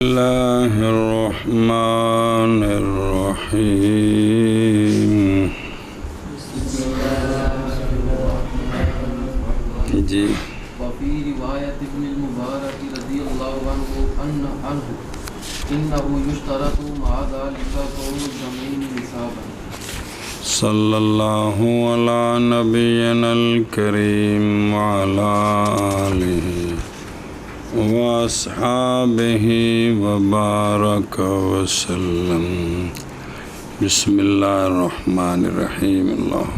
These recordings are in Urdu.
اللہ الرحمن الرحیم. جی وفي رواية ابن المبارك رضي الله عنه إنه يشترط مع ذلك كون الزمين نصابا. صلی اللہ علی نبینا الکریم وعلی آلہ واصحابہ وبارک وسلم. بسم اللہ الرحمن الرحیم. اللہ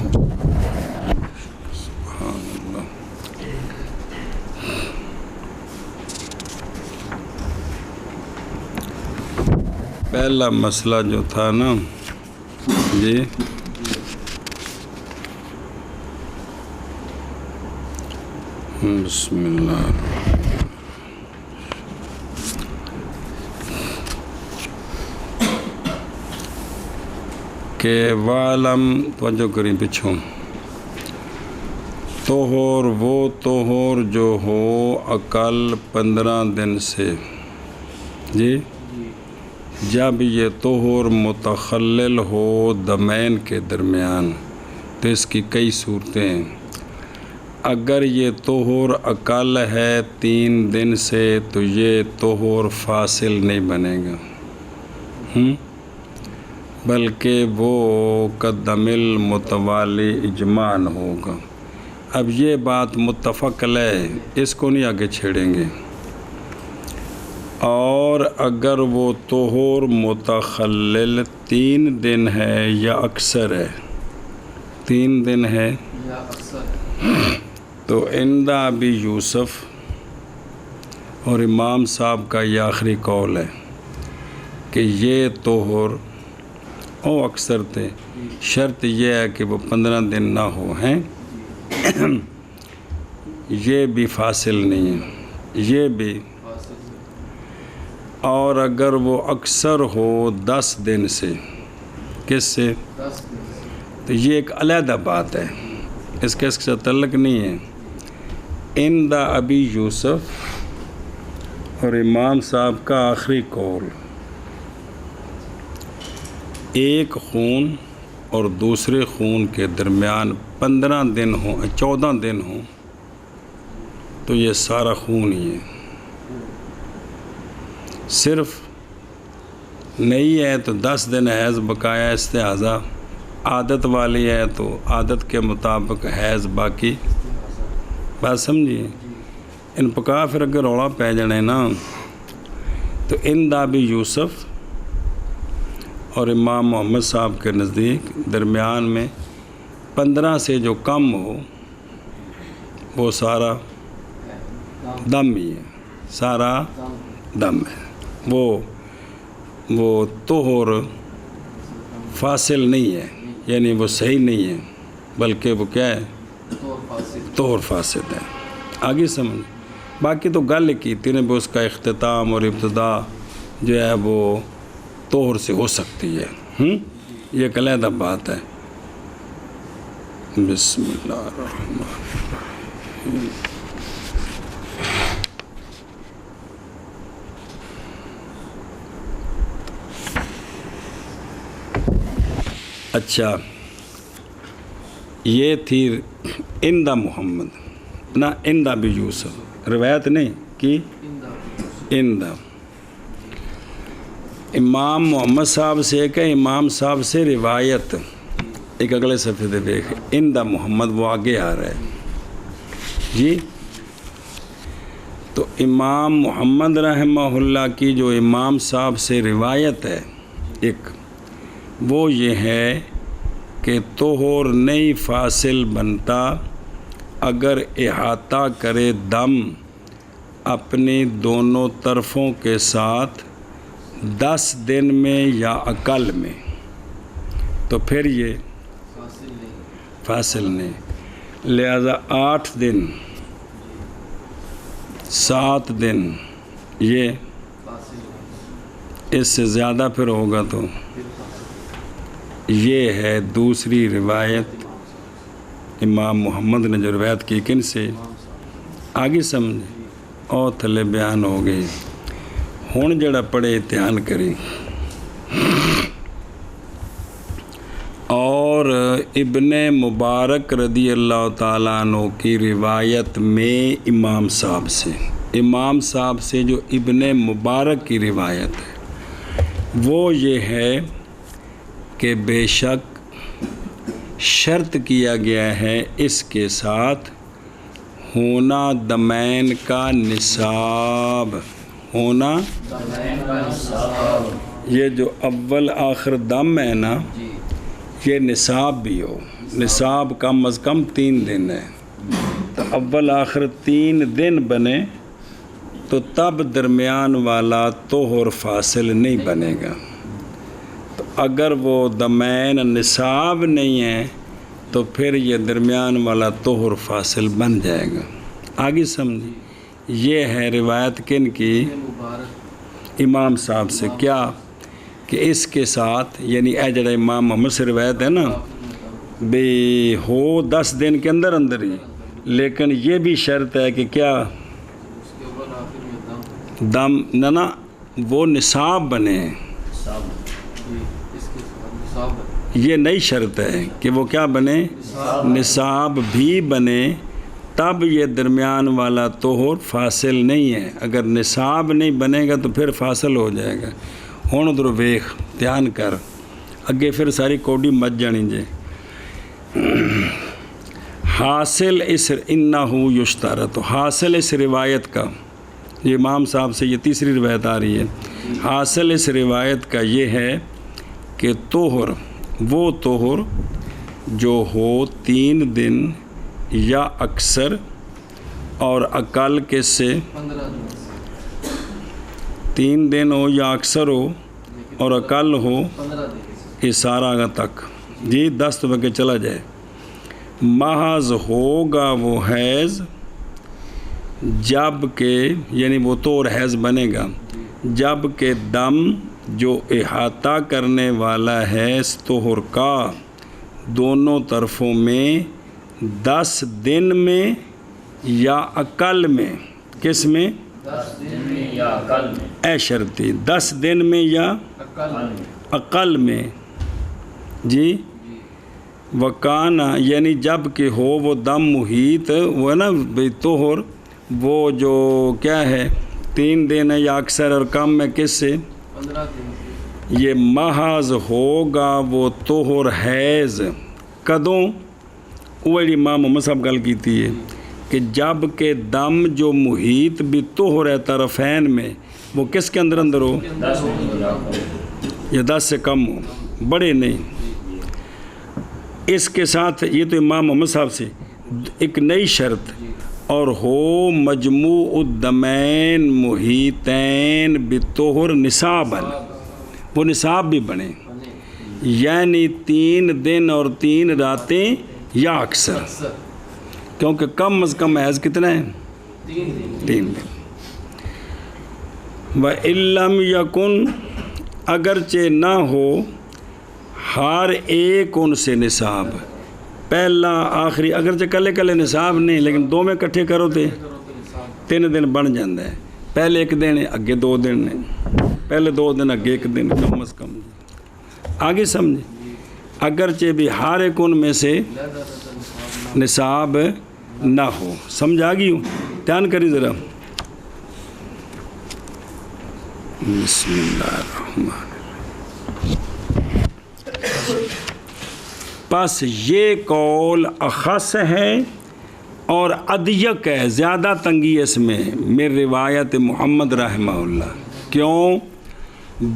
سبحان اللہ. پہلا مسئلہ جو تھا نا جی بسم اللہ کہ وعلم توجہ کریں پچھوں طہور وہ طہور جو ہو اقل 15 دن سے. جی جب یہ طہور متخلل ہو دمین کے درمیان تو اس کی کئی صورتیں ہیں. اگر یہ طہور اقل ہے 3 دن سے تو یہ طہور فاصل نہیں بنے گا بلکہ وہ قدم المتوالی اجماعاً ہوگا. اب یہ بات متفق علیہ اس کو نہیں آگے چھیڑیں گے. اور اگر وہ طہور متخلل 3 دن ہے یا اکثر ہے 3 دن ہے یا اکثر تو عندہ ابی یوسف اور امام صاحب کا یہ آخری قول ہے کہ یہ طہور او اکثر تھے. شرط یہ ہے کہ وہ 15 دن نہ ہو ہیں. یہ بھی فاصل نہیں ہے یہ بھی. اور اگر وہ اکثر ہو 10 دن سے کس سے تو یہ ایک علیحدہ بات ہے اس کے ساتھ تعلق نہیں ہے. عند ابی یوسف اور امام صاحب کا آخری قول ایک خون اور دوسرے خون کے درمیان 15 دن ہوں 14 دن ہوں تو یہ سارا خون ہی ہے. صرف نہیں ہے تو 10 دن حیض بقایا استحاضہ. عادت والی ہے تو عادت کے مطابق حیض باقی. بات سمجھیے ان پکا پھر اگر روڑا پہ جانے نا تو ان دابی یوسف اور امام محمد صاحب کے نزدیک درمیان میں 15 سے جو کم ہو وہ سارا دم ہی ہے. سارا دم ہے. وہ طہور فاصل نہیں ہے یعنی وہ صحیح نہیں ہے بلکہ وہ کیا ہے طہور فاسد ہے. آگے سمجھ باقی تو گل کی تین بھی اس کا اختتام اور ابتدا جو ہے وہ طہور سے ہو سکتی ہے. یہ ایک علیحدہ بات ہے. بسم اللہ الرحمن الرحیم. اچھا یہ تھی عند محمد نہ عند ابی یوسف روایت نہیں کی عند امام محمد صاحب سے کہ امام صاحب سے روایت ایک اگلے صفحے پہ دیکھ عند محمد وہ آگے آ رہا ہے جی. تو امام محمد رحمہ اللہ کی جو امام صاحب سے روایت ہے ایک وہ یہ ہے کہ طہور نہیں فاصل بنتا اگر احاطہ کرے دم اپنی دونوں طرفوں کے ساتھ 10 دن میں یا اقل میں تو پھر یہ فاصل نہیں. لہذا 8 دن 7 دن یہ اس سے زیادہ پھر ہوگا تو یہ ہے دوسری روایت امام محمد نے جو روایت کی کن سے آگے سمجھے اور تھلے بیان ہو گئی. ہن جڑا پڑھے دھیان کریں. اور ابن مبارک رضی اللہ تعالیٰ عنہ کی روایت میں امام صاحب سے جو ابن مبارک کی روایت ہے وہ یہ ہے کہ بے شک شرط کیا گیا ہے اس کے ساتھ ہونا دمین کا نصاب. ہونا یہ جو اول آخر دم ہے نا یہ نصاب بھی ہو. نصاب کم از کم 3 دن ہے تو اول آخر 3 دن بنے تو تب درمیان والا طہر فاصل نہیں بنے گا. تو اگر وہ دمین نصاب نہیں ہے تو پھر یہ درمیان والا طہر فاصل بن جائے گا. آگے سمجھی. یہ ہے روایت کن کی؟ امام صاحب سے. کیا کہ اس کے ساتھ یعنی اے جڑا امام محمد سے روایت ہے نا بھی ہو 10 دن کے اندر ہی، لیکن یہ بھی شرط ہے کہ کیا دم نہ وہ نصاب بنے. یہ نئی شرط ہے کہ وہ کیا بنے؟ نصاب بھی بنے تب یہ درمیان والا طہر فاصل نہیں ہے. اگر نصاب نہیں بنے گا تو پھر فاصل ہو جائے گا. ہن ادھر ویخ دھیان کر اگے پھر ساری کوڈی مچ جانی جے. حاصل اس انہو یشترط، تو اس روایت کا یہ امام صاحب سے یہ تیسری روایت آ رہی ہے. حاصل اس روایت کا یہ ہے کہ طہر وہ طہر جو ہو 3 دن یا اکثر اور اقل کس سے 3 دن ہو یا اکثر ہو اور اقل ہو اشارہ تک جی 10 بجے چلا جائے. محض ہوگا وہ حیض جب کہ یعنی وہ طور حیض بنے گا جب کہ دم جو احاطہ کرنے والا ہے طہر کا دونوں طرفوں میں 10 دن میں یا اقل میں. کس میں؟ 10 دن میں یا اقل میں. اے شرطی 10 دن میں یا اقل میں جی. وکانا یعنی جب کہ ہو وہ دم محیط وہ ہے نا بھئی طہر وہ جو کیا ہے 3 دن ہے یا اکثر اور کم میں کس سے 15 دن. یہ محض ہوگا وہ طہر حیض کدوں وہ امام محمد صاحب گل کیتی ہے کہ جب کہ دم جو محیط بھی طہر ہے طرفین میں وہ کس کے اندر ہو 10 یا 10 سے کم ہو بڑے نہیں. اس کے ساتھ یہ تو امام محمد صاحب سے ایک نئی شرط اور ہو مجموع الدمین محیطین بطہر نصاباً وہ نصاب بھی بنے یعنی 3 دن اور 3 راتیں یا اکثر کیونکہ کم از کم حیض کتنا ہے 3 دن. وَإِلَّمْ يَكُنْ اگرچہ نہ ہو ہر ایک ان سے نصاب پہلا آخری اگرچہ کلے نصاب نہیں لیکن 2 میں کٹھے کرو تے 3 دن بن جاندہ ہے. پہلے 1 دن ہے اگے 2 دن ہے پہلے 2 دن اگے 1 دن کم از کم. آگے سمجھے. اگرچہ بھی ہر ایک ان میں سے نصاب نہ ہو. سمجھ آ گئی ہوں. دھیان کری ذرا. بسم اللہ الرحمن الرحیم. پس یہ قول اخص ہے اور ادیق ہے زیادہ تنگی اس میں میری روایت محمد رحمہ اللہ. کیوں؟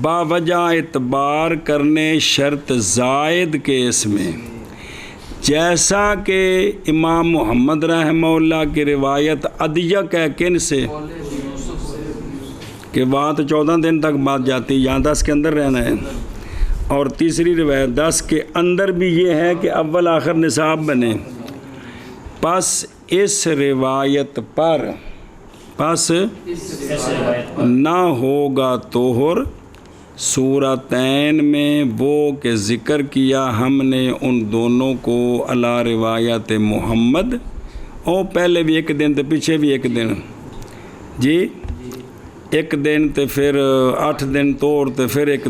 باوجہ اعتبار کرنے شرط زائد کے اس میں جیسا کہ امام محمد رحمہ اللہ کی روایت ادیق ہے کن سے کہ وہاں تو 14 دن تک بات جاتی یہاں 10 کے اندر رہنا ہے. اور تیسری روایت 10 کے اندر بھی یہ ہے کہ اول آخر نصاب بنے. پس اس روایت پر نہ ہوگا طہر صورتین میں وہ کہ ذکر کیا ہم نے ان دونوں کو علی روایت محمد اور پہلے بھی 1 دن تو پیچھے بھی 1 دن جی. ਇੱਕ ਦਿਨ ਤੇ ਫਿਰ 8 ਦਿਨ ਤੋੜ ਤੇ ਫਿਰ ਇੱਕ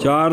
4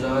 4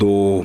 2,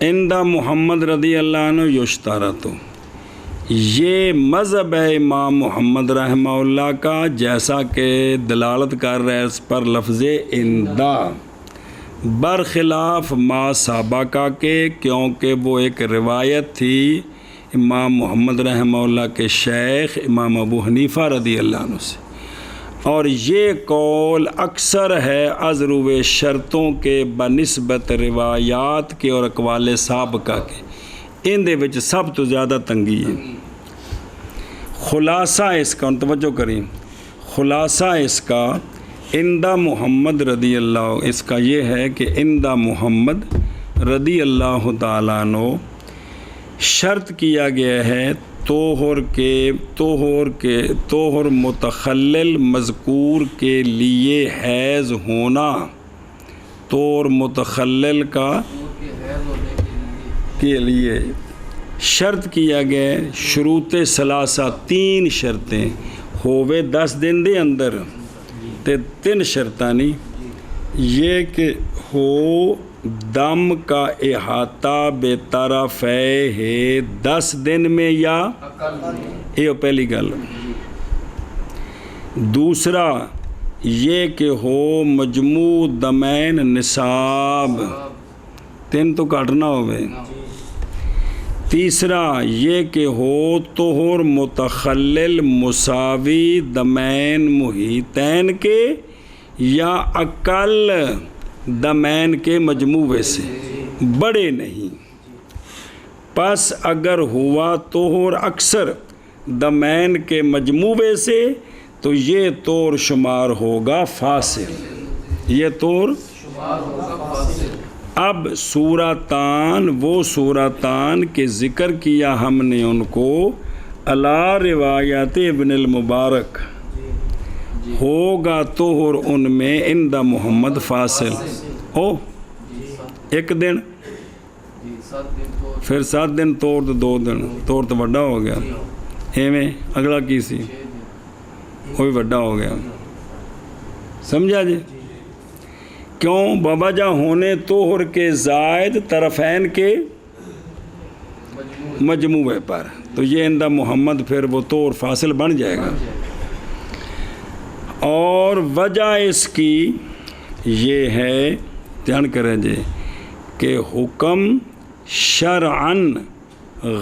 اندہ محمد رضی اللہ عنہ یشترط، یہ مذہب ہے امام محمد رحمہ اللہ کا، جیسا کہ دلالت کر رہے اس پر لفظ اندہ، برخلاف ما سابقہ کے، کیونکہ وہ ایک روایت تھی امام محمد رحمہ اللہ کے شیخ امام ابو حنیفہ رضی اللہ عنہ سے، اور یہ قول اکثر ہے ازرو شرطوں کے بنسبت روایات کے اور اقوال سابقہ کے، ان دے وچ سب تو زیادہ تنگی ہے۔ خلاصہ اس کا توجہ کریں، خلاصہ اس کا اندہ محمد رضی اللہ، اس کا یہ ہے کہ اندہ محمد رضی اللہ تعالیٰ عنہ شرط کیا گیا ہے طہر متخلل مذکور کے لیے حیض ہونا، طہر متخلل کا کے لیے شرط کیا گیا، شروط ثلاثہ 3 شرطیں ہووے 10 دن دے اندر، تے 3 شرطاں نہیں، یہ کہ ہو دم کا احاطہ بے طرفے ہے 10 دن میں یا یہ پہلی گل، دوسرا یہ کہ ہو مجموع دمین نصاب، 3 تو گھٹ نہ ہوئے، تیسرا یہ کہ ہو طہر متخلل مساوی دمین محیطین کے یا اقل دمین کے مجموعے سے، بڑے نہیں، پس اگر ہوا طہر اکثر دمین کے مجموعے سے تو یہ طور شمار ہوگا فاصل، یہ طور شمار ہوگا فاصل۔ اب صورتان، وہ صورتان کے ذکر کیا ہم نے ان کو علی روایت ابن المبارک، ہوگا طہر ان میں عند محمد فاصل، ایک دن پھر 7 دن طور تو 2 دن، طور تو بڑا ہو گیا، ایویں اگلا کی سی وہ بھی بڑا ہو گیا، سمجھا جی؟ کیوں؟ بوجہ ہونے طہر کے زائد طرفین کے مجموعے پر، تو یہ اندہ محمد پھر وہ طور فاصل بن جائے گا۔ اور وجہ اس کی یہ ہے، دھیان کریں جی، کہ حکم شرعاً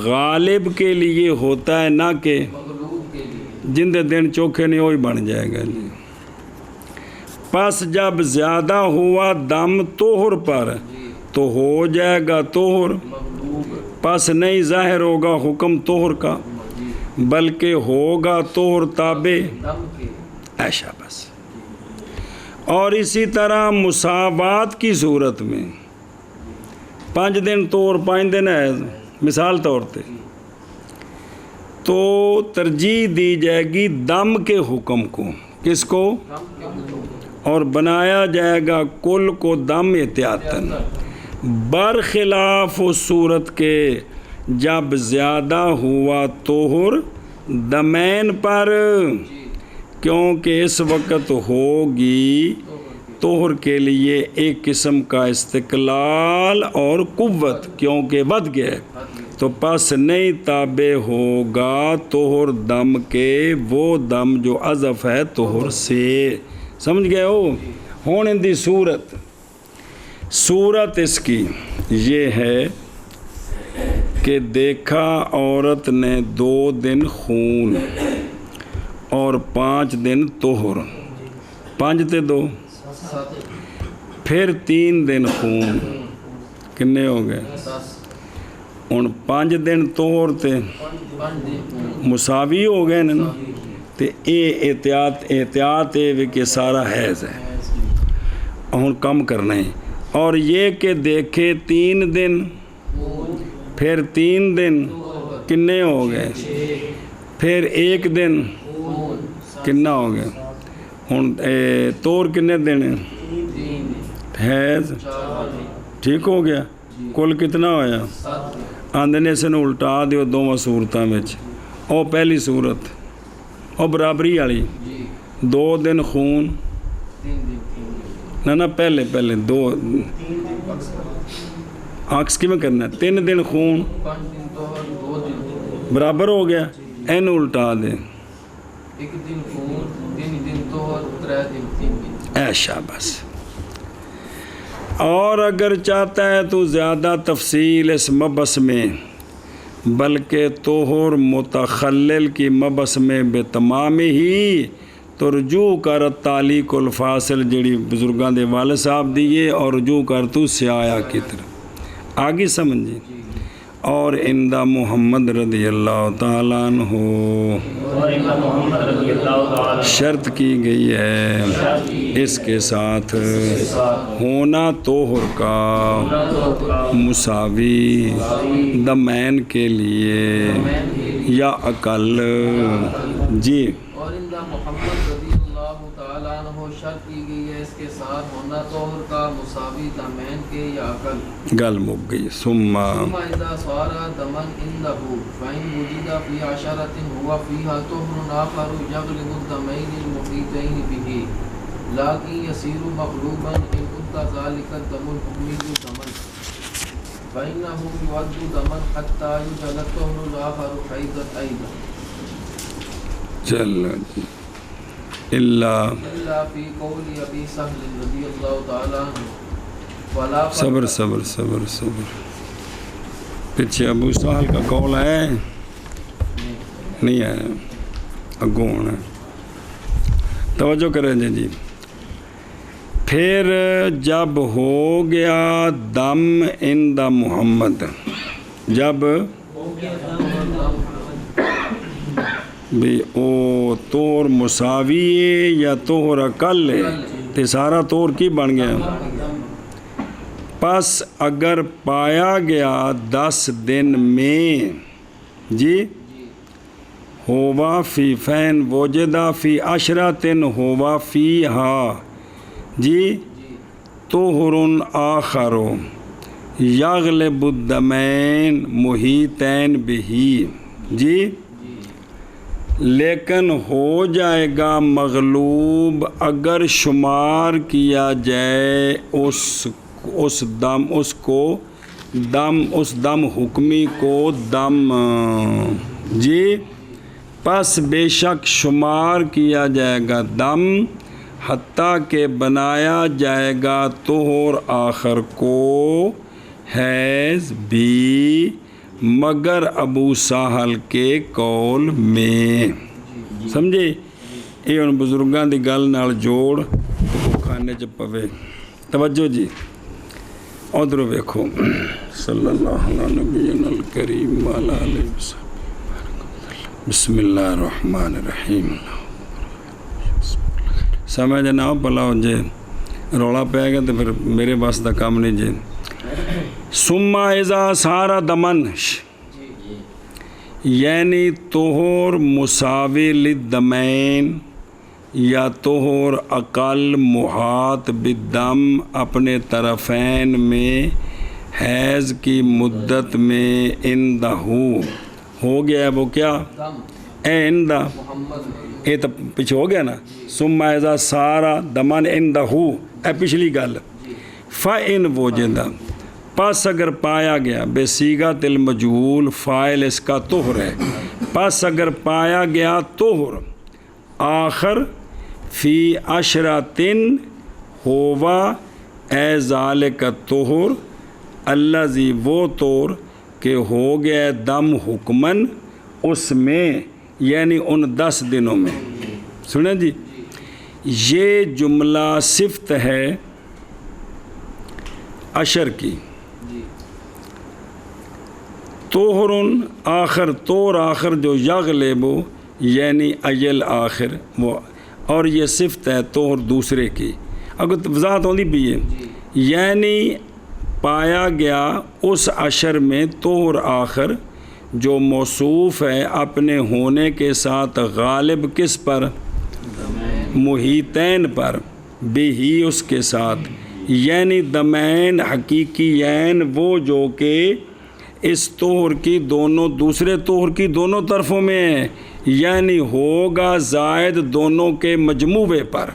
غالب کے لیے ہوتا ہے، نہ کہ جن دے دن چوکھے نہیں وہی بن جائے گا جی۔ پس جب زیادہ ہوا دم طہر پر تو ہو جائے گا طہر، پس نہیں ظاہر ہوگا حکم طہر کا، بلکہ ہوگا طہر تابع ایشا بس۔ اور اسی طرح مساوات کی صورت میں 5 دن طہر 5 دن ہے مثال طور پہ، تو ترجیح دی جائے گی دم کے حکم کو، کس کو؟ اور بنایا جائے گا کل کو دم احتیاطاً، برخلاف اس صورت کے جب زیادہ ہوا طہر دمین پر، کیونکہ اس وقت ہوگی طہر کے لیے ایک قسم کا استقلال اور قوت، کیونکہ ود گئے، تو پس نہیں تابع ہوگا طہر دم کے، وہ دم جو اضف ہے طہر سے، سمجھ گئے ہو؟ ہون ان دی صورت اس کی یہ ہے کہ دیکھا عورت نے 2 دن خون اور 5 دن طہر، 5 تے 2 پھر 3 دن خون، کنے ہو گئے؟ ان 5 دن طہر تے مساوی ہو گئے نا، تے اے احتیاط اے کہ سارا حیض ہے، ہن کم کرنا ہے۔ اور یہ کہ دیکھے 3 دن پھر 3 دن کنے ہو گئے، پھر 1 دن کنا ہو گیا، ہن طور کنے دن حیض ٹھیک ہو گیا، کل کتنا ہویا؟ آندھنے سے نو الٹا دیو 2 صورتاں میں، او پہلی صورت او برابری والی 2 دن خون، نہ پہلے 2 عکس کی میں کرنا ہے 3 دن خون 5 دن طہر 2 دن خون برابر ہو گیا این الٹا دے 1 دن خون 3 دن طہر 3 دن 3 دن ایشا بس. اور اگر چاہتا ہے تو زیادہ تفصیل اس مبس میں بلکہ طہر متخلل کی مبس میں بتمام ہی تو رجوع کر تعلیق الفاصل جڑی بزرگاں دے والد صاحب دیئے اور رجوع کر تو سیایا کی طرف آگے سمجھے. اور اندہ محمد رضی اللہ تعالیٰ عنہ اور امام محمد رضی اللہ تعالیٰ شرط کی گئی ہے اس کے ساتھ ہونا طہر کا مساوی دمین کے لیے یا اقل. جی اور اندہ محمد رضی اللہ تعالیٰ عنہ شرط کی گئی ہے اس کے ساتھ ہونا طہر کا مساوی دمین کے یا اقل. گل مک گئی. ثم ثم اذا صار دمن عنده فإن وجد في عشرة هو فيها طهر آخر يغلب الدمين المحيطين به لكن يصير مغلوبا إن كنت ذلك الدم الحكمي دما فإنه يعد دما حتى يجعل الطهر الآخر حيضا أيضا چل اللہ إلا في قول أبي سهل رضي الله تعالى عنه ولا صبر صبر صبر صبر. پیچھے ابو سہل کا قول ہے نہیں ہے اگوں ہے. توجہ کریں جی. پھر جب ہو گیا دم عند محمد جب بھی او طور مساوی ہے یا طور اقل ہے تے سارا طور کی بن گیا. پس اگر پایا گیا 10 دن میں جی ہوا فی فین وجدہ فی عشرتن ہوا فی ہا جی طہر آخر یغلب الدمین محیطین بہی جی لیکن ہو جائے گا مغلوب اگر شمار کیا جائے اس دم حکمی کو دم جی پس بے شک شمار کیا جائے گا دم حتیٰ کہ بنایا جائے گا طہر آخر کو حیض بھی مگر ابو ساحل کے قول میں. سمجھے یہ ان بزرگاں دی گل نال جوڑ کھانے چ پوے. توجہ جی ادھر ویکھو صلی اللہ علیہ نبینا الکریم وعلی آلہ وصحبہ. بسم اللہ الرحمن الرحیم. سمجھ نہ بلا ہو جے رولا پہ گا تو پھر میرے بس دا کام نہیں جے. ثم اذا صار دمن یعنی طہر مساوی للدمین یا طہر اقل محاط بالدم اپنے طرفین میں حیض کی مدت میں اندہ ہو گیا ہے وہ کیا اے اندہ یہ تو پیچھے ہو گیا نا. ثم اذا صار دمن اندہ اے پچھلی گل. فإن وجدہ پس اگر پایا گیا بے صیغۃ المجہول فاعل اس کا طہر ہے. پس اگر پایا گیا طہر آخر فی عشرتن ہوا اے ذالک الطہر الذی وہ طور کہ ہو گیا دم حکمن اس میں یعنی ان 10 دنوں میں. سنیں جی یہ جملہ صفت ہے عشر کی. طہر آخر طور آخر جو یغلب یعنی ایل آخر وہ اور یہ صفت ہے طہر دوسرے کی. اگر وضاحت ہوتی بھی ہے یعنی پایا گیا اس عشر میں طہر آخر جو موصوف ہے اپنے ہونے کے ساتھ غالب کس پر محیطین پر بھی ہی اس کے ساتھ یعنی دمین حقیقیین وہ جو کہ اس طہر کی دونوں دوسرے طہر کی دونوں طرفوں میں ہے یعنی ہوگا زائد دونوں کے مجموعے پر.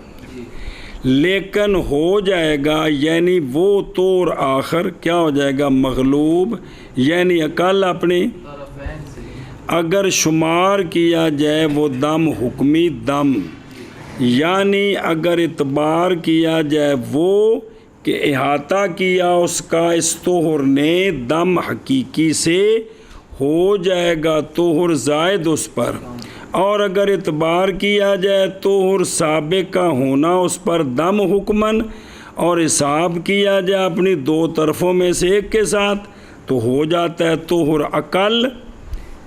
لیکن ہو جائے گا یعنی وہ طور آخر کیا ہو جائے گا مغلوب یعنی اقل اپنے طرفین سے اگر شمار کیا جائے وہ دم حکمی دم یعنی اگر اعتبار کیا جائے وہ کہ احاطہ کیا اس کا اس طہر نے دم حقیقی سے ہو جائے گا طہر زائد اس پر اور اگر اعتبار کیا جائے طہر سابق کا ہونا اس پر دم حکمن اور حساب کیا جائے اپنی دو طرفوں میں سے ایک کے ساتھ تو ہو جاتا ہے طہر اقل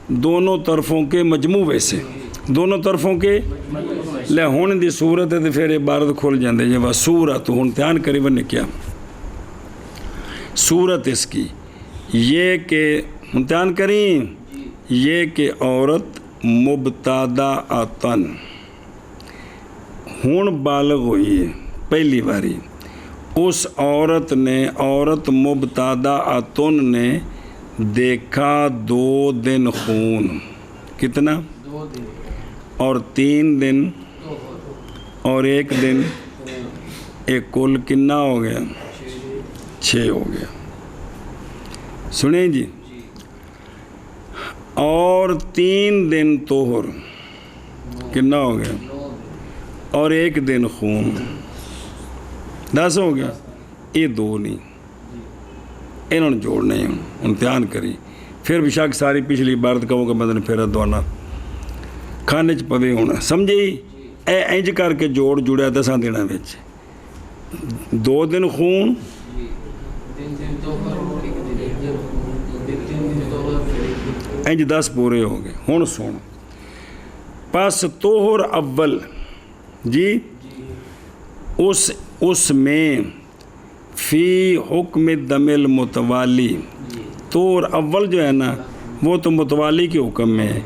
دونوں طرفوں کے مجموعے سے دونوں طرفوں کے لے ہون دی صورت ہے تو پھر عبارت کھل جاندے جب صورت ہون دھیان کری ون کیا صورت اس کی یہ کہ دھیان کریں یہ کہ عورت مبتدا آتن ہون بالغ ہوئی ہے پہلی باری اس عورت مبتدا آتن نے دیکھا 2 دن خون کتنا 2 دن اور 3 دن طہر اور 1 دن ایک کل کنا ہو گیا 6 ہو گیا سنیں جی اور 3 دن طہر کنا ہو گیا 9 دن اور 1 دن خون 10 ہو گیا یہ 2 نہیں انہوں نے جوڑنے ہیں امتحان کری پھر بھی شک ساری پچھلی عبارت کہو کہ بدن پھر دوانا کھانے چ پوے ہونا سمجھے اے انج کر کے جوڑ جڑیا 10 دنوں وچ 2 دن خون جی 3 دن طہر 1 دن 3 دن طہر پھر 1 دن انج 10 پورے ہو گئے ہن سن پس طہر اول جی اس میں فی حکم دم المتوالی طہر اول جو ہے نا وہ تو متوالی کے حکم میں ہے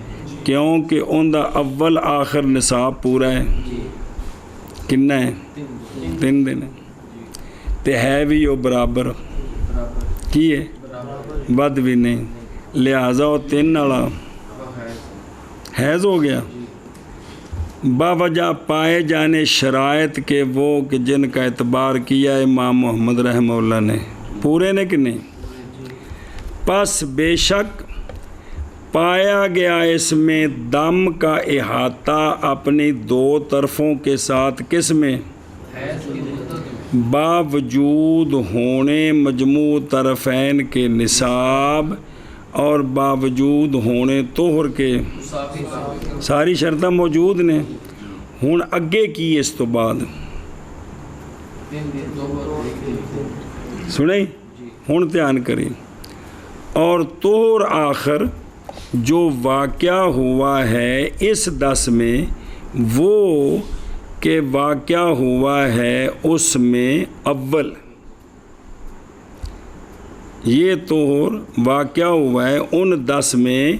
کیونکہ ان دا اول آخر نصاب پورا ہے کنا ہے 3 دن ہے تے ہے بھی وہ برابر کی ہے بد بھی نہیں لہٰذا وہ 3 والا حیض ہو گیا باوجہ پائے جانے شرائط کے وہ کہ جن کا اعتبار کیا امام محمد رحمہ اللہ نے پورے نے کہ نہیں پس بے شک پایا گیا اس میں دم کا احاطہ اپنی 2 طرفوں کے ساتھ کس میں حیض کی مدت میں باوجود ہونے مجموع طرفین کے نصاب اور باوجود ہونے طہر کے مساوی کا ساری شرطیں موجود نے ہن اگے کی اس تو بعد 3 دن طہر 1 دن سنیں ہن دھیان کریں اور طہر آخر جو واقعہ ہوا ہے اس 10 میں وہ کہ واقعہ ہوا ہے اس میں اول یہ طہر واقعہ ہوا ہے ان 10 میں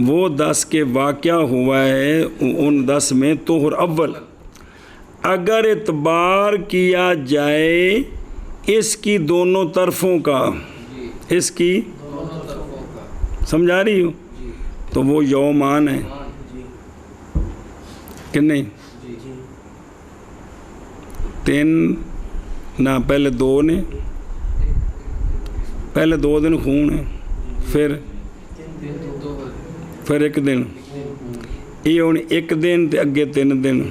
وہ 10 کے واقعہ ہوا ہے ان 10 میں طہر اول اگر اعتبار کیا جائے اس کی دونوں طرفوں کا اس کی دونوں طرفوں کا سمجھا رہی ہوں تو وہ یومان ہے کہ نہیں 3 نہ پہلے 2 نے پہلے 2 دن خون ہے پھر 3 دن طہر پھر 1 دن یہ ہوں 1 دن تے اگے 3 دن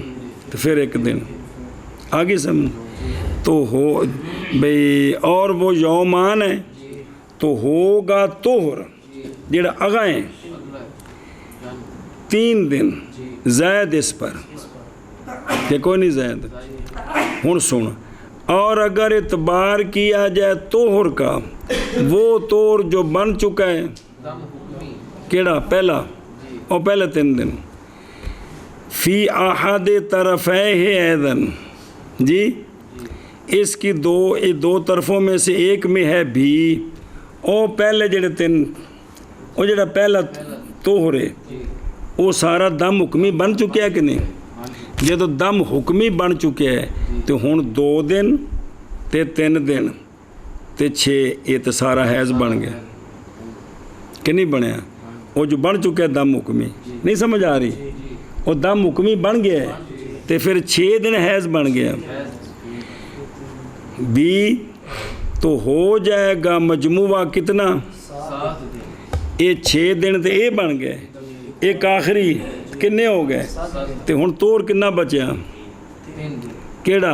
تو پھر 1 دن آگے سمجھ تو ہو بھئی اور وہ یومان ہے تو ہوگا طہر جڑا اگائیں 3 دن زائد اس پر کہ کوئی نہیں زائد ہن سن اور اگر اعتبار کیا جائے طہر کا وہ طہر جو بن چکا ہے دم حکمی کیڑا پہلا اور پہلے 3 دن فی احد طرفہ ایدن جی اس کی 2 طرفوں میں سے ایک میں ہے بھی او پہلے جڑے 3 وہ جڑا پہلا طہر ہے وہ سارا دم حکمی بن چکا ہے کہ نہیں جب دم حکمی بن چکے ہے تو ہن 2 دن تے 3 دن تے 6 یہ تو سارا حیض بن گیا کہ نہیں بنیا وہ جو بن چکا ہے دم حکمی نہیں سمجھ آ رہی وہ دم حکمی بن گیا ہے تو پھر 6 دن حیض بن گیا بھی تو ہو جائے گا مجموعہ کتنا 7 دن یہ 6 دن تے یہ بن گئے ایک آخری کنے ہو گئے تے ہن طور کنا بچیا 3 دن کیڑا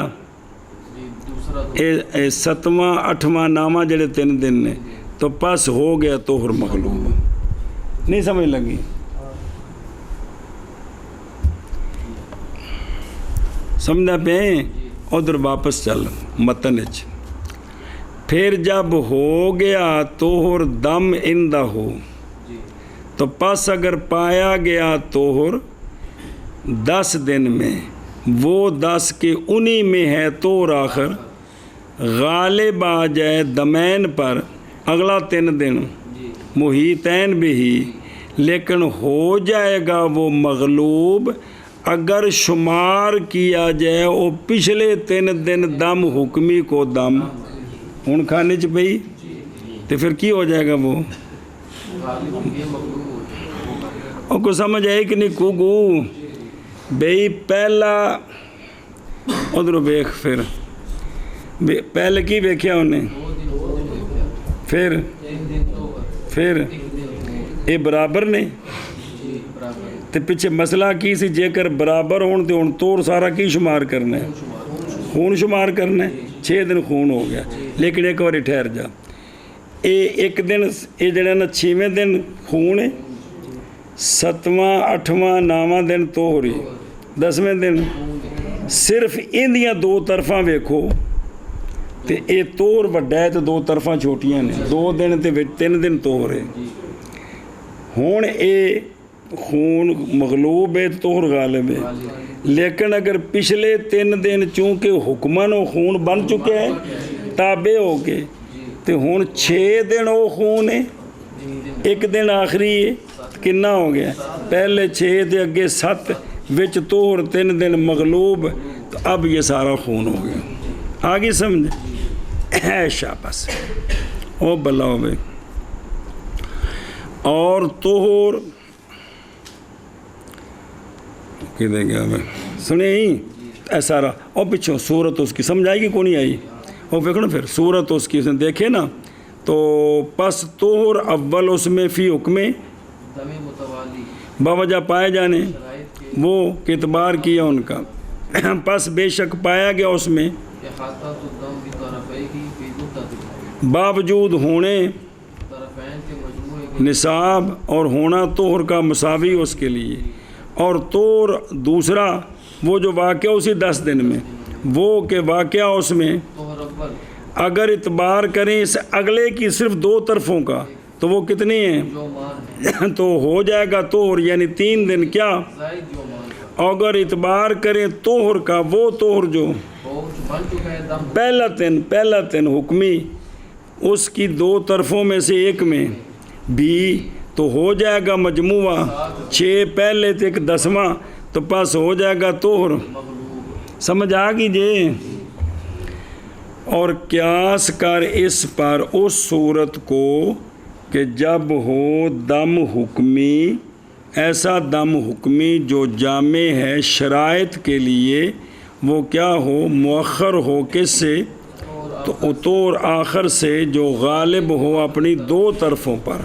جی دوسرا اے 7واں 8واں 9واں جڑے 3 دن نے تو پس ہو گیا طہر مغلوب نہیں سمجھ لگی سمجھا پہ ادھر واپس چل متن وچ پھر جب ہو گیا طہر دم اندہ ہو جی تو پس اگر پایا گیا طہر 10 دن میں وہ 10 کے انہی میں ہے طہر آخر غالب آ جائے دمین پر اگلا 3 دن جی محیطین بھی لیکن ہو جائے گا وہ مغلوب اگر شمار کیا جائے وہ پچھلے 3 دن دم حکمی کو دم ہن کھانے چ پئی تو پھر کی ہو جائے گا وہ غالب یہ مغلوب ہو جائے اور کو سمجھ آئی کہ نہیں کوگو بھئی پہلا ادھر ویکھ پھر پہلے کی ویکھیا انہیں 2 دن ہو گئے پھر 3 دن تو پھر 1 دن یہ برابر نے جی برابر تے پیچھے مسئلہ کی سی جے کر برابر ہون تے ہن طور سارا کی شمار کرنا ہے خون شمار کرنا ہے 6 دن خون ہو گیا لیکن ایک باری ٹھہر جا ایک دن یہ جڑا نا 6ویں دن خون ہے 7واں 8واں 9واں دن طہر 10ویں دن صرف اندیاں 2 طرفاں ویکھو تے اے طہر وڈا ہے تے 2 طرفاں چھوٹیاں نے 2 دن تے 3 دن طہر ہے ہون اے خون مغلوب ہے طہر غالب ہے لیکن اگر پچھلے 3 دن چونکہ حکمن و خون بن چکے ہیں تابع ہو کے تے ہون 6 دن وہ خون ہے ایک دن آخری ہے کنا ہو گیا پہلے 6 تے اگے 7 وچ طہر 3 دن مغلوب تو اب یہ سارا خون ہو گیا آگے سمجھ اے شاباش او بلا ہوئے اور طہر کی دے گیا میں سنے ہی ایسا رہا اور پچھوں صورت اس کی سمجھ آئی کہ کون نہیں آئی اور دیکھو نا پھر صورت اس کی اس نے دیکھے نا تو پس طہر اول اس میں فی حکم دم متوالی باوجہ پائے جانے شرائط کے وہ اعتبار کیا ان کا پس بے شک پایا گیا اس میں احاطہ الدم بطرفیہ فی مدت باوجود ہونے طرفین کے مجموعے کے نصاب اور ہونا طہر کا مساوی اس کے لیے اور طہر دوسرا وہ جو واقعہ اسی 10 دن میں وہ کہ واقعہ اس میں طہر اول اگر اعتبار کریں اس اگلے کی صرف 2 طرفوں کا تو وہ کتنی ہیں جو مان ہے تو ہو جائے گا طہر یعنی 3 دن کیا زائد جو مان کا اگر اعتبار کریں طہر کا وہ طہر جو پہنچ بن چکا ہے دم پہلا دن حکمی اس کی 2 طرفوں میں سے ایک میں بھی تو ہو جائے گا مجموعہ 6 پہلے تک 10واں تو پاس ہو جائے گا طہر مغلوب سمجھ آ گئی جی اور قیاس کر اس پر اس صورت کو کہ جب ہو دم حکمی ایسا دم حکمی جو جامع ہے شرائط کے لیے وہ کیا ہو مؤخر ہو کس سے تو طور آخر سے جو غالب ہو اپنی 2 طرفوں پر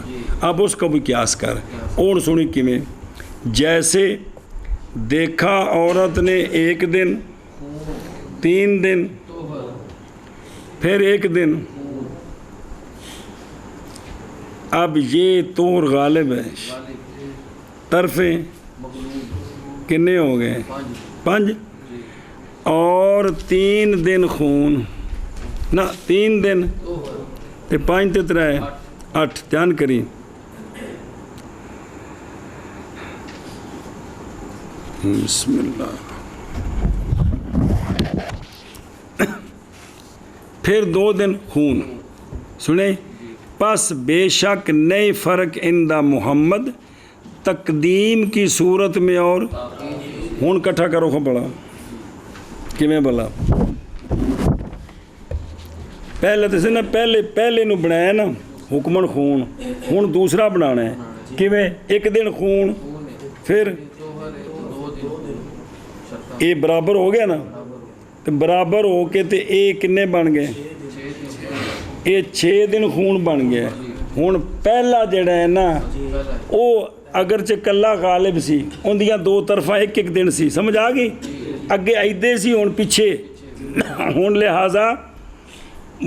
اب اس کو بھی قیاس کر اور سنی کی میں جیسے دیکھا عورت نے 1 دن 3 دن پھر 1 دن اب یہ طور غالب ہے طرفیں کنے ہو گئے 5 اور 3 دن خون نہ 3 دن تے 5 تے 3 8 دھیان کری بسم اللہ پھر 2 دن خون سنیں پس بے شک نئی فرق اندہ محمد تقدیم کی صورت میں اور ہون کٹھا کرو خو بڑا کیویں بلا پہلے تو نا پہلے نو بنایا نا حکمن خون ہون دوسرا بنانا ہے کیویں 1 دن خون پھر یہ برابر ہو گیا نا ਤੇ ਬਰਾਬਰ ਹੋ ਕੇ ਤੇ ਇਹ ਕਿੰਨੇ ਬਣ ਗਏ? ਇਹ 6 ਦਿਨ ਖੂਨ ਬਣ ਗਿਆ। ਹੁਣ ਪਹਿਲਾ ਜਿਹੜਾ ਹੈ ਨਾ ਉਹ ਅਗਰ ਚ ਕੱਲਾ ਗਾਲਿਬ ਸੀ, ਉਹਦੀਆਂ ਦੋ ਤਰਫਾਂ ਇੱਕ ਇੱਕ ਦਿਨ ਸੀ, ਸਮਝ ਆ ਗਈ? ਅੱਗੇ ਆਈਦੇ ਸੀ, ਹੁਣ ਪਿੱਛੇ। ਹੁਣ ਲਿਹਾਜ਼ਾ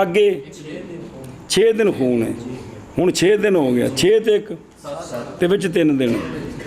ਅੱਗੇ 6 ਦਿਨ ਖੂਨ ਹੈ। ਹੁਣ 6 ਦਿਨ ਹੋ ਗਿਆ, 6 ਤੇ 1 ਤੇ ਵਿੱਚ 3 ਦਿਨ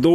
2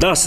10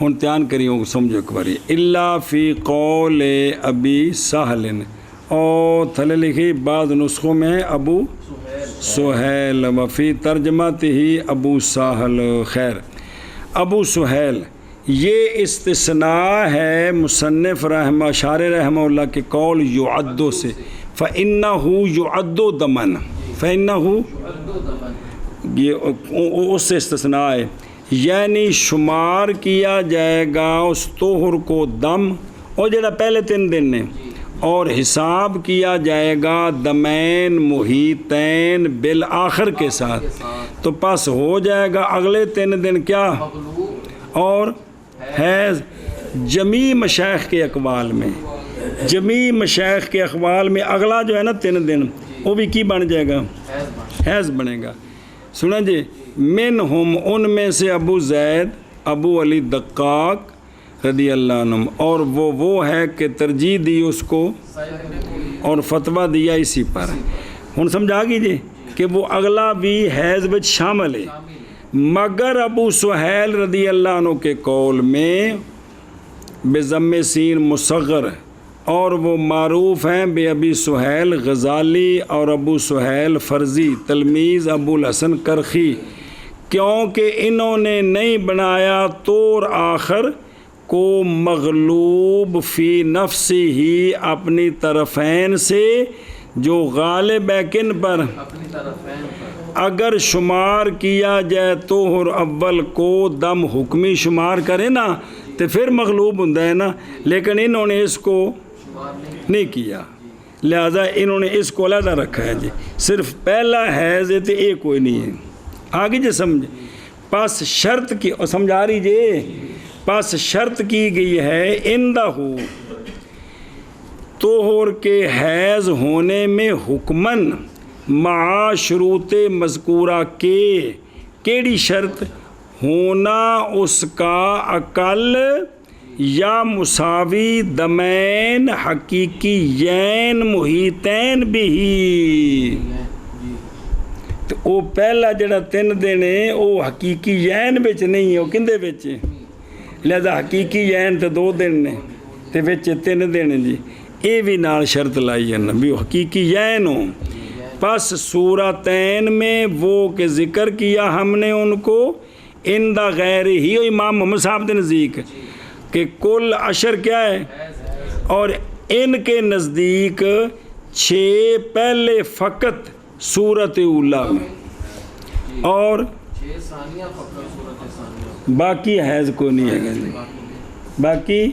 ہن دھیان کریو سمجھو ایک باری الا فی قول ابی سہل اور تھلے لکھی بعض نسخوں میں ابو سہیل وفی ترجمت ہی ابو سہل خیر ابو سہیل یہ استثناء ہے مصنف رحمہ شارح رحمہ اللہ کے قول یعدو سے فَإِنَّهُ يُعَدُّ دَمًا فَإِنَّهُ یہ اس سے استثناء ہے یعنی شمار کیا جائے گا اس طہر کو دم اور جڑا پہلے 3 دن نے اور حساب کیا جائے گا دمین محیطین بالآخر کے ساتھ تو پس ہو جائے گا اگلے 3 دن کیا اور حیض جمیع مشائخ کے اقوال میں جمیع مشائخ کے اقوال میں اگلا جو ہے نا 3 دن وہ بھی کی بن جائے گا حیض بنے گا سنیں جی منہم ان میں سے ابو زید ابو علی دقاق رضی اللہ عنہ اور وہ ہے کہ ترجیح دی اس کو اور فتویٰ دیا اسی پر ہن سمجھا گی کہ وہ اگلا بھی حیض وچ شامل ہے مگر ابو سہیل رضی اللہ عنہ کے قول میں بضم سین مصغر اور وہ معروف ہیں بے ابی سہیل غزالی اور ابو سہیل فرزی تلمیذ ابو الحسن کرخی کیونکہ انہوں نے نہیں بنایا طور آخر کو مغلوب فی نفسی ہی اپنی طرفین سے جو غالب ہے کن پر اگر شمار کیا جائے طہر اول کو دم حکمی شمار کرے نا تو پھر مغلوب ہوں ہے نا لیکن انہوں نے اس کو نہیں کیا لہذا انہوں نے اس کو علیحدہ رکھا ہے جی صرف پہلا حیض ہے تو یہ کوئی نہیں ہے آگے جی سمجھ پس شرط کی اور سمجھا رہی جی پس شرط کی گئی ہے اندہو طہر کے حیض ہونے میں حکمن مع شروط مذکورہ کے کیڑی شرط ہونا اس کا اقل یا مساوی دمین حقیقیین محیطین بھی تو وہ پہلا جڑا 3 دن ہے وہ حقیقیین بچ نہیں ہے وہ کندے بچ لہذا حقیقیین تو 2 دن نے تو بچ 3 دن جی یہ بھی نال شرط لائی ہے نا بھی حقیقیین ہو پس صورتین میں وہ کہ ذکر کیا ہم نے ان کو اندہ غیر ہی امام محمد صاحب کے نزدیک کہ کل عشر کیا ہے اور ان کے نزدیک 6 پہلے فقط صورت اولا میں اور باقی حیض کو نہیں ہے جی باقی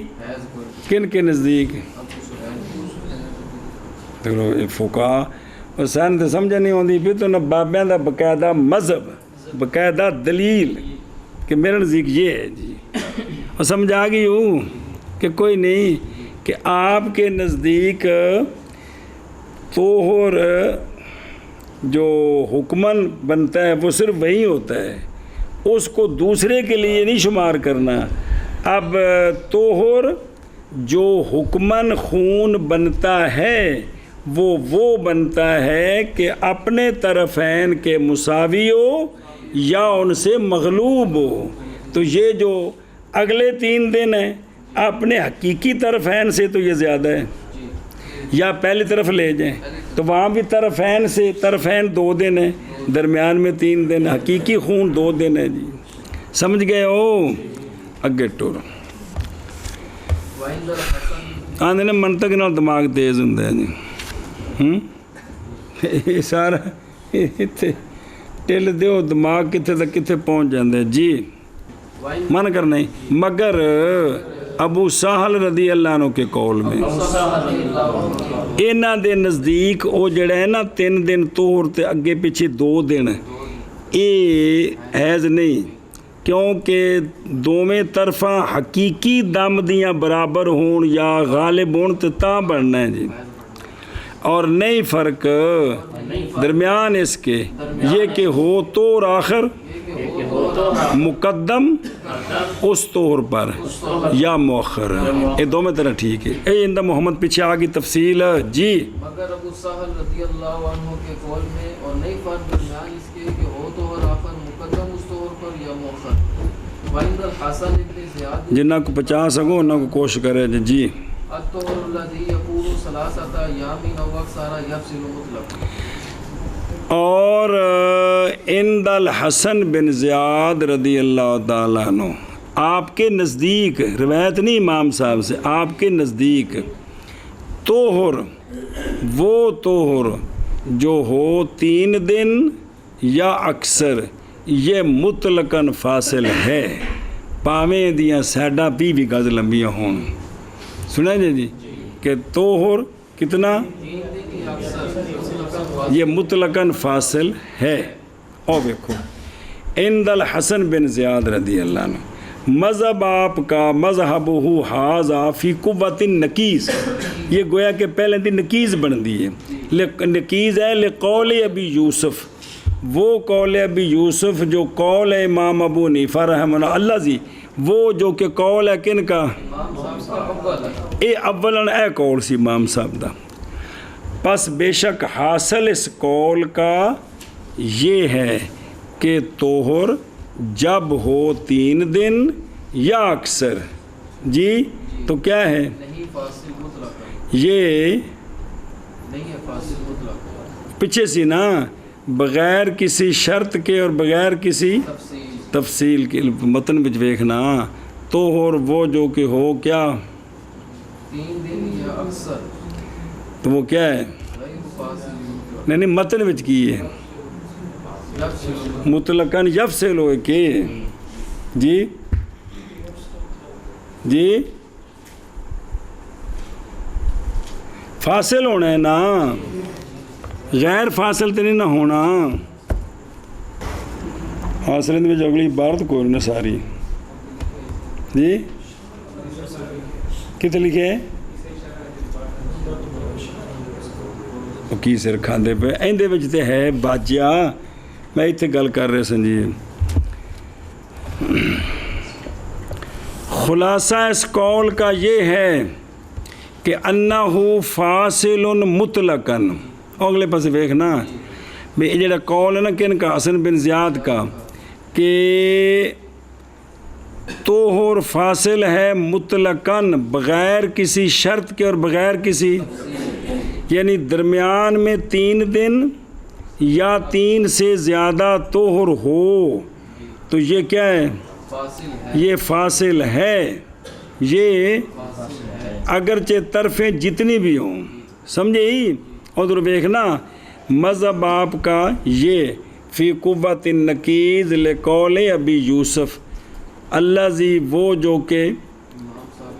کن کے نزدیک فقہاء حسین تو سمجھ نہیں ہوتی پھر تو نہ بابیاں دا باقاعدہ مذہب باقاعدہ دلیل کہ میرے نزدیک یہ ہے جی اور سمجھا گئی ہوں کہ کوئی نہیں کہ آپ کے نزدیک طہر جو حکمن بنتا ہے وہ صرف وہی ہوتا ہے اس کو دوسرے کے لیے نہیں شمار کرنا اب طہر جو حکمن خون بنتا ہے وہ بنتا ہے کہ اپنے طرفین کے مساوی ہو یا ان سے مغلوب ہو تو یہ جو اگلے 3 دن ہیں اپنے حقیقی طرفین سے تو یہ زیادہ ہے یا پہلی طرف لے جائیں تو وہاں بھی طرفین سے طرفین 2 دن ہیں درمیان میں 3 دن حقیقی خون 2 دن ہے جی سمجھ گئے ہو اگے ٹور آدھے نے منطق نال دماغ تیز ہوں ہے جی یہ سارا ٹل دیو دماغ کتنے تک کتنے پہنچ جاندے جی من کرنا مگر ابو سہل رضی اللہ عنہ کے قول میں انہاں دے نزدیک او جڑا ہے نا 3 دن طہر تے اگے پیچھے 2 دن اے حیض نہیں کیونکہ دوویں طرفاں حقیقی دم دیاں برابر ہون یا غالب ہون تے تاں بننا ہے جی اور نہیں فرق درمیان اس کے یہ کہ ہو طور آخر مقدم اس طور پر یا مؤخر یہ دو میں طرح ٹھیک ہے اے اندہ محمد پیچھے آگی تفصیل جی مگر ابو سہل رضی اللہ عنہ کے قول میں اور نہیں فرق درمیان اس کے کہ ہو طور آخر مقدم اس طور پر یا مؤخر وعند الحسن ابن زیاد جنہ کو 50 سکو انہوں کو کوشش کرے جی الطهر الذي يقول 3 ايام او اكثر يفصل مطلق. اور عند الحسن بن زیاد رضی اللہ تعالیٰ عنہ آپ کے نزدیک، روایت نہیں امام صاحب سے، آپ کے نزدیک طہر وہ طہر جو ہو 3 دن یا اکثر یہ مطلقاً فاصل ہے، پاویں دیاں سیڈاں بھی گز لمبیاں ہون. سنا جی کہ طہر کتنا 3 دن یا اکثر یہ مطلقاً فاصل ہے. اور دیکھو عند الحسن بن زیاد رضی اللہ عنہ مذہب آپ کا مذہب ہو حاضہ فی قوت نکیز، یہ گویا کہ پہلے دی نکیز بن دی ہے. نکیز ہے لقول ابی یوسف، وہ قول ابی یوسف جو قول ہے امام ابو حنیفہ رحمہ اللہ جی، وہ جو کہ قول ہے کن کا؟ امام صاحب کا اول ہے. اے اولاً اے قول سی امام صاحب دا. پس بے شک حاصل اس قول کا یہ ہے کہ طہر جب ہو 3 دن یا اکثر جی تو کیا ہے نہیں فاصل مطلق ہے، یہ نہیں ہے فاصل مطلق پیچھے سی نا بغیر کسی شرط کے اور بغیر کسی تفصیل. تفصیل کے متن بچ دیکھنا طہر وہ جو کہ ہو کیا 3 دن یا اکثر تو وہ کیا ہے غیر فاصل مطلق. نہیں متن بچ کی ہے یفصل مطلقاً یفصل ہوئے کہ جی جی فاصل ہونا ہے نا، غیر فاصل تو نہیں نہ ہونا. حاصل میں جو اگلی عبارت کوئی نہ ساری جی کتنے لکھے کی سر کھاندے پہ ایندے وچ تے ہے باجیا. میں اتنے گل کر رہے سن جی خلاصہ اس قول کا یہ ہے کہ انہو فاصل مطلقاً. اگلے پاس دیکھنا بھی یہ جڑا قول ہے نا کن کا حسن بن زیاد کا کہ طہر فاصل ہے مطلقاً بغیر کسی شرط کے اور بغیر کسی، یعنی درمیان میں 3 دن یا 3 سے زیادہ طہر ہو تو یہ کیا ہے فاصل ہے، یہ فاصل ہے. یہ اگرچہ طرفیں جتنی بھی ہوں سمجھے ہی. ادھر دیکھنا مذہب آپ کا یہ فی قوت النکیز لقول ابی یوسف اللہ زی وہ جو کہ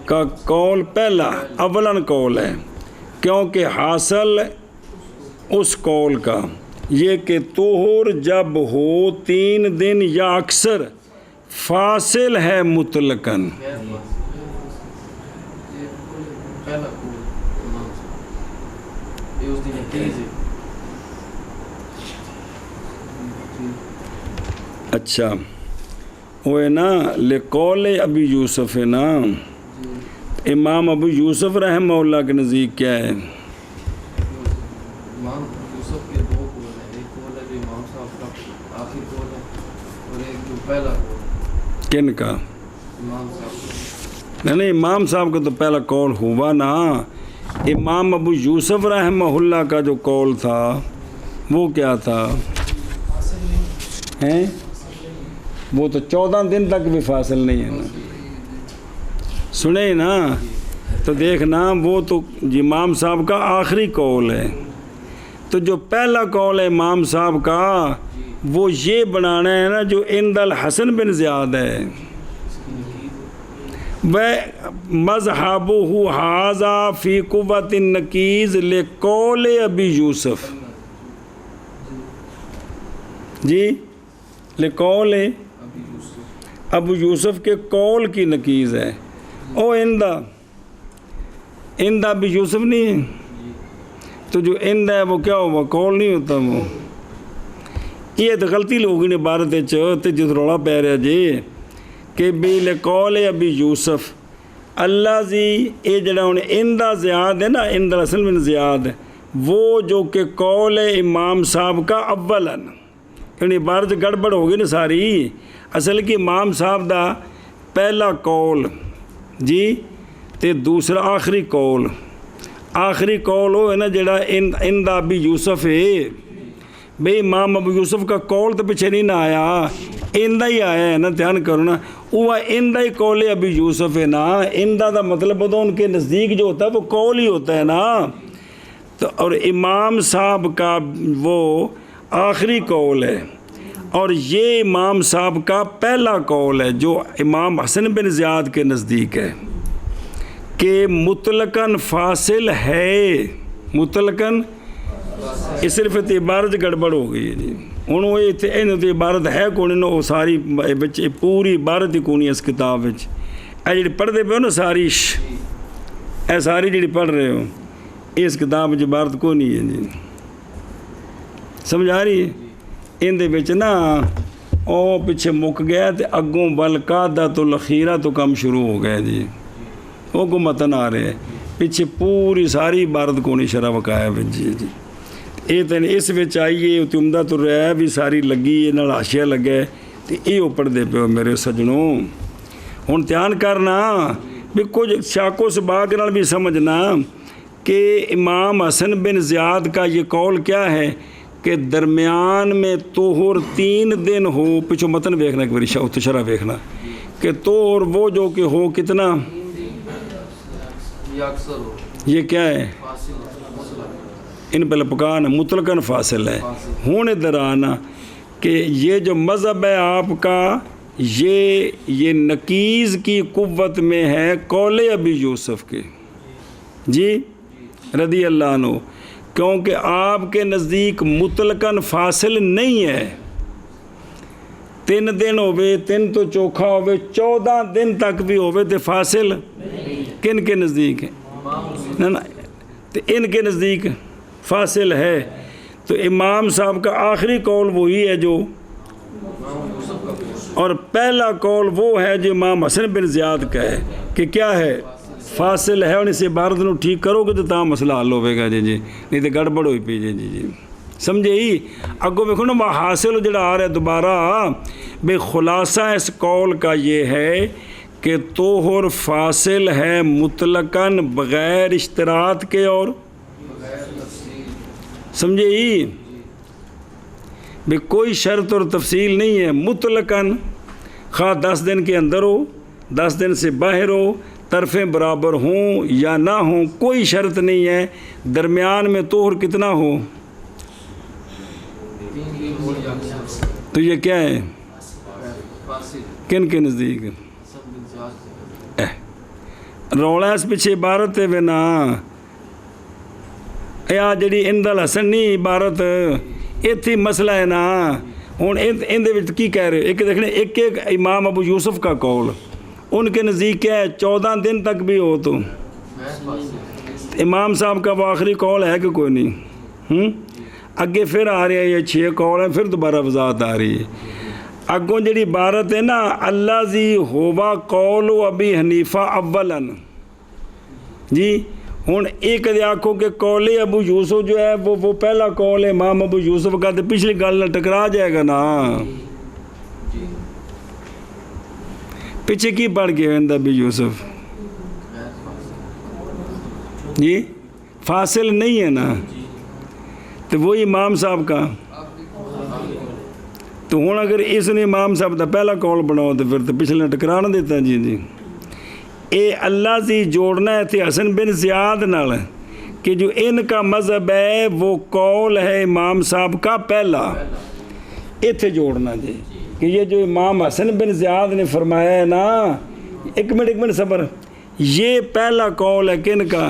کا قول پہلا اولاً قول ہے، کیونکہ حاصل اس قول کا یہ کہ طہر جب ہو 3 دن یا اکثر فاصل ہے مطلقاً. غیر فاصل. یہ پہلا قول امام صاحب یہ اس دن تیز ہے. اچھا وہ ہے نا لقول ابی یوسف ہے نا، امام ابو یوسف رحمہ اللہ کے نزدیک کیا ہے امام یوسف کے 2 قول ہیں، ایک قول ہے جو امام صاحب کا آخری قول ہے اور ایک جو پہلا قول کن کا؟ امام صاحب کا. نہیں امام صاحب کا تو پہلا قول ہوا نا. امام ابو یوسف رحمہ اللہ کا جو قول تھا وہ کیا تھا ہیں؟ وہ تو 14 دن تک بھی فاصل نہیں ہے نا. سنے نا تو دیکھنا وہ تو امام صاحب کا آخری قول ہے. تو جو پہلا قول ہے امام صاحب کا وہ یہ بنانا ہے نا جو عند الحسن بن زیاد ہے، وہ مذہبہ حاذا فی قوت النکیز لقول ابی یوسف جی لقول ابو یوسف کے قول کی نکیز ہے. او اندہ ابی یوسف نہیں ہے تو جو اندہ ہے وہ کیا ہوا قول نہیں ہوتا. وہ یہ تو غلطی لوگوں نے عبارت تے جس رولا پہ رہا جی کہ بھی لقول ابی یوسف اللہ زی یہ جڑا انہیں اندہ زیاد ہے نا عند الحسن بن زیاد وہ جو کہ قول امام صاحب کا اولاً ان عبارت گڑبڑ ہو گئی نا ساری. اصل کہ امام صاحب دا پہلا قول جی تے دوسرا آخری قول وہ ہے نا جڑا ان دا ابی یوسف ہے. بھئی امام ابو یوسف کا قول تو پیچھے نہیں نہ آیا, ان دا ہی آیا ہے نا, دھیان کرو نا. وہ ان دا ہی قول ابی یوسف ہے نا. ان دا مطلب ہوتا ان کے نزدیک جو ہوتا ہے وہ قول ہی ہوتا ہے نا. تو اور امام صاحب کا وہ آخری قول ہے, اور یہ امام صاحب کا پہلا قول ہے جو امام حسن بن زیاد کے نزدیک ہے کہ مطلقاً فاصل ہے. مطلقاً یہ صرف عبارت گڑبڑ ہو گئی ہے جی. ہوں وہ اتنے عبارت ہے کون, وہ ساری پوری عبارت ہی کونی اس کتاب اے جی پڑھتے پہ ہو نا ساری اے ساری جی پڑھ رہے ہو اس کتاب عبارت کو نہیں ہے جی. سمجھ آ رہی ہے؟ اندر نا وہ پیچھے مک گیا تو اگوں بلقادہ تو لخیرہ تو کم شروع ہو گیا جی. وہ کو متن آ رہے ہیں پیچھے پوری ساری عبارت کو نہیں شرح وقایا جی جی. یہ تو اس آئیے عمدہ تو رہا بھی ساری لگی یہ حاشیہ لگے تو یہ پڑھتے پہ میرے سجنوں. ہوں دھیان کرنا بھی کچھ شاکو سباق نال بھی سمجھنا کہ امام حسن بن زیاد کا یہ قول کیا ہے کہ درمیان میں طہر 3 دن ہو. پچھو متن ویکھنا ایک باری شرح ویکھنا کہ طہر وہ جو کہ ہو کتنا, یہ کیا ہے ان پہ پکانا مطلقاً فاصل ہے. ہوں ادھر آنا کہ یہ جو مذہب ہے آپ کا یہ نقیز کی قوت میں ہے قول ابی یوسف کے جی رضی اللہ عنہ, کیونکہ آپ کے نزدیک مطلقاً فاصل نہیں ہے. 3 دن ہوئے 3 تو چوکھا ہوئے 14 دن تک بھی ہوئے تو فاصل کن کے نزدیک ہے نا, تو ان کے نزدیک فاصل ہے. تو امام صاحب کا آخری قول وہی ہے جو, اور پہلا قول وہ ہے جو امام حسن بن زیاد کا ہے کہ کیا ہے فاصل ہے. اور اس عبارت نو ٹھیک کرو گے تو تا مسئلہ حل ہوئے گا جی جی, نہیں تو گڑبڑ ہوئی پی جی جی جی سمجھے ہی. اگوں دیکھو نا وہ حاصل جڑا آ رہا ہے دوبارہ بے خلاصہ اس قول کا یہ ہے کہ طہر فاصل ہے مطلقاً بغیر اشتراط کے اور سمجھے ہی بے کوئی شرط اور تفصیل نہیں ہے. مطلقاً خواہ 10 دن کے اندر ہو 10 دن سے باہر ہو, طرفیں برابر ہوں یا نہ ہوں, کوئی شرط نہیں ہے. درمیان میں طہر کتنا ہو تو یہ کیا ہے کن کے نزدیک رولا اس پیچھے عبارت ہے نا یا جڑی اندل حسن نہیں عبارت اتھی مسئلہ ہے نا. ہوں اندر کی کہہ رہے ایک دیکھنے ایک امام ابو یوسف کا قول ان کے نزدیک کیا ہے 14 دن تک بھی ہو تو امام صاحب کا وہ آخری قول ہے کہ کوئی نہیں. اگے پھر آ رہے ہیں یہ 6 قول ہیں, پھر دوبارہ وضاحت آ رہی ہے. اگوں جڑی عبارت ہے نا اللہ زی ہوا قول ابی حنیفہ اولاً جی. ہوں ایک دے آنکھوں کہ قول ابو یوسف جو ہے وہ پہلا قول ہے امام ابو یوسف کا, تو پچھلی گل نہ ٹکرا جائے گا نا. پیچھے کی پڑھ کے ابو یوسف جی فاصل نہیں ہے نا, تو وہی امام صاحب کا. تو ہوں اگر اس نے امام صاحب کا پہلا قول بناؤ تو پھر تو پچھلے ٹکرا نہ دیتا جی جی. اے اللہ سے جوڑنا ہے تھے حسن بن زیاد نال کہ جو ان کا مذہب ہے وہ قول ہے امام صاحب کا پہلا, اتھے جوڑنا جی کہ یہ جو امام حسن بن زیاد نے فرمایا ہے نا, ایک منٹ صبر, یہ پہلا قول ہے کن کا,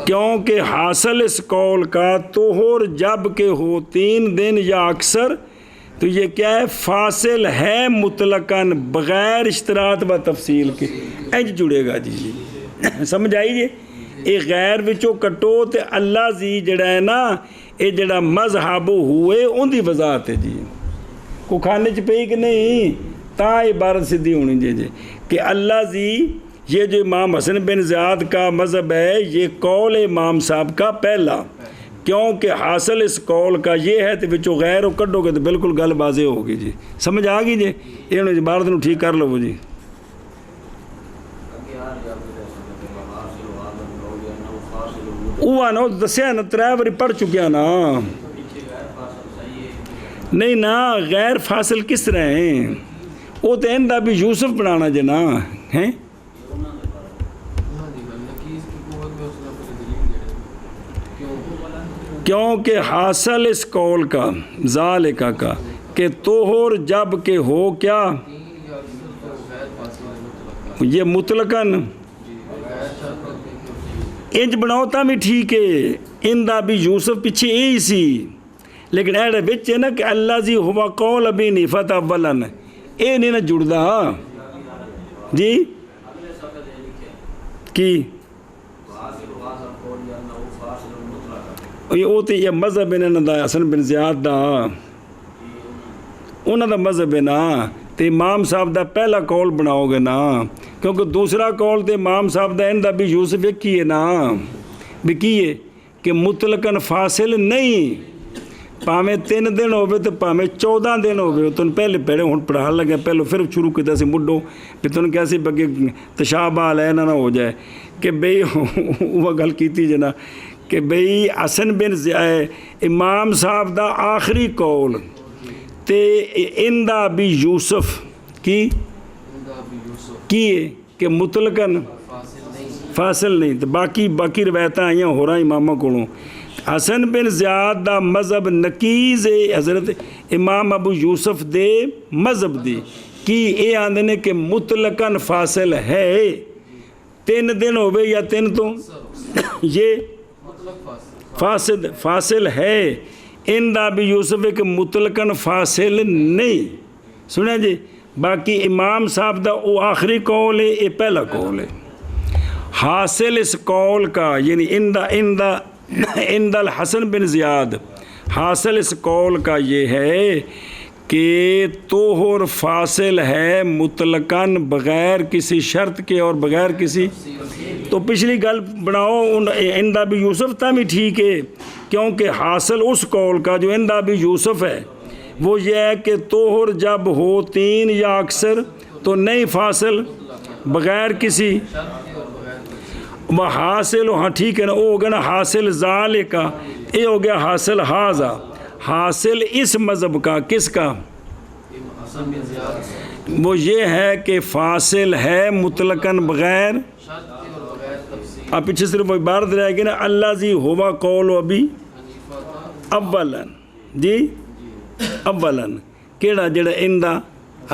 کیونکہ حاصل اس قول کا طہر جب کہ ہو 3 دن یا اکثر, تو یہ کیا ہے فاصل ہے مطلقاً بغیر اشتراط و تفصیل کے. انج جڑے گا جی جی سمجھ آئی جی. یہ غیر وچوں کٹو تے اللہ زی جڑا ہے نا یہ جڑا مذہب ہوئے ان دی وضاحت ہے جی. کو کھانے چ پئی کہ نہیں تا عبارت سیدھی ہونی جی جی کہ اللہ زی یہ جو امام حسن بن زیاد کا مذہب ہے یہ قول امام صاحب کا پہلا, کیونکہ حاصل اس قول کا یہ ہے تو وچوں غیر وہ کڈو گے تو بالکل گل واضح ہوگی جی سمجھ آ گئی جی یہ عبارت نو ٹھیک کر لو جی وہ نا دسیا نا 3 باری پڑھ چکیا نا نہیں نا غیر فاصل کس طرح ہیں وہ تو اندہ بھی یوسف بنانا جی نا ہیں کیونکہ حاصل اس قول کا ذالکہ کا کہ طہر جب کہ ہو کیا یہ مطلقاً انج بناؤ تا بھی ٹھیک ہے اندہ بھی یوسف پیچھے یہی سی لیکن ایڈے بچے نا کہ اللہ زی ہوا قول ابھی نہیں فتح اولن اے نہیں نا جڑدا جی کی یہ مذہب ہے نا حسن بن زیاد دا انہوں دا مذہب ہے نا تو امام صاحب دا پہلا قول بناؤ گے نا کیونکہ دوسرا قول تو امام صاحب دا اندہ بھی یوسف ایک کی ہے نا بھی کی ہے کہ مطلقاً فاصل نہیں پامیں 3 دن ہوئے تو پامیں 14 دن ہوئے تو پہلے پہلے ہوں پڑھا لگے پہلے پھر شروع کیتا سی مڈو پھر تو کیسے بگے تشابہ لینا نہ ہو جائے کہ بھئی وہ گل کیتی جنا کہ بھئی حسن بن امام صاحب دا آخری قول تے اندہ بھی یوسف کی کہ مطلقاً فاصل نہیں تو باقی روایتیں آئیاں ہو رہا امامہ کولوں حسن بن زیاد دا مذہب نقیز حضرت امام ابو یوسف دے مذہب دی کی اے آندھنے کہ مطلقاً فاصل ہے 3 دن ہوئے یا 3 تو یہ فاصل ہے اندہ بھی یوسف ہے کہ مطلقاً فاصل نہیں سنیں جی باقی امام صاحب دا وہ آخری قول ہے یہ پہلا قول ہے حاصل اس قول کا یعنی اندہ الحسن بن زیاد حاصل اس قول کا یہ ہے کہ طہر فاصل ہے مطلقاً بغیر کسی شرط کے اور بغیر کسی تو پچھلی گل بناؤ اندہ بھی یوسف تا بھی ٹھیک ہے کیونکہ حاصل اس قول کا جو اندہ بھی یوسف ہے وہ یہ ہے کہ طہر جب ہو 3 یا اکثر تو نہیں فاصل بغیر کسی وہ حاصل ہاں ٹھیک ہے نا وہ ہوگا نا حاصل ذالکہ یہ ہو گیا حاصل حاضہ حاصل اس مذہب کا کس کا وہ یہ ہے کہ فاصل ہے مطلقاً بغیر اب پیچھے صرف وہ عبارت رہے گی نا اللہ زی ہوا قول ابھی اولاً جی اولاً کیڑا جڑا اندہ